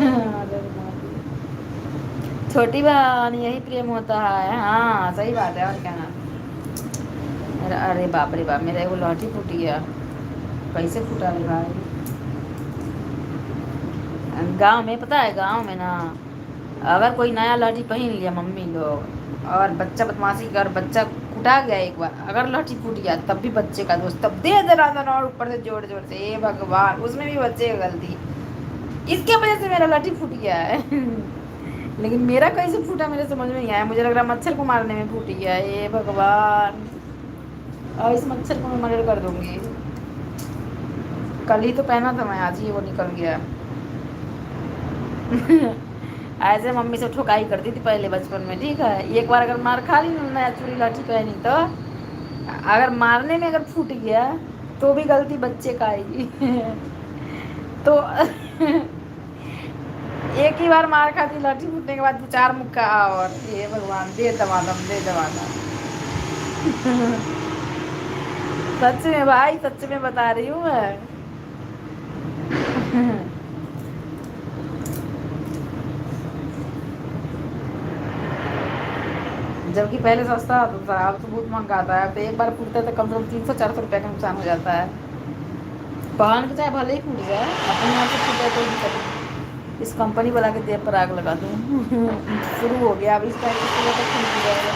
अरे छोटी बहन यही प्रेम होता है। हाँ सही बात है, और क्या ना। अरे अरे बाप रे बाप, मेरा एगो लौटी फूट गया। कैसे फूटा रे भाई। गांव में पता है, गांव में ना अगर कोई नया लहठी पहन लिया मम्मी लोग, और बच्चा बदमाशी कर, बच्चा कुटा गया एक बार, अगर लहठी फूट गया तब भी बच्चे का दोस्त, तब दे दे रहा था, और ऊपर से जोर जोर से, हे भगवान, उसमें भी बच्चे की गलती। इसके वजह से मेरा लहठी फूट गया है। लेकिन मेरा कैसे फूटा मेरे समझ में नहीं आया, मुझे लग रहा मच्छर को मारने में फूट गया है, हे भगवान। और इस मच्छर को मैं मर्डर कर दूंगी। कल ही तो पहना था मैं, आज ही वो निकल गया। ऐसे मम्मी से ठोकाई करती थी पहले बचपन में, ठीक है। एक बार अगर मार खा ली ना, नया चूड़ी लाठी पहनी तो, अगर मारने में अगर फूट गया तो भी गलती बच्चे का आएगी। तो एक ही बार मार खाती लाठी फूटने के बाद, दो चार मुक्का और, ये भगवान, दे दमादम, दे दमादम। सच में भाई, सच में बता रही हूँ मैं। जबकि पहले सस्ता आता था, अब तो बहुत महंगा आता है। अब तो एक बार फूटता है तो कम से कम 300-400 रुपया का नुकसान हो जाता है। पहन के चाहे भले ही फूट जाए, अपने आप से फूट जाए कोई दिक्कत नहीं। इस कंपनी वाला के देह पर आग लगा दूँ। शुरू हो गया अब, इस टाइम से फूट जाएगा।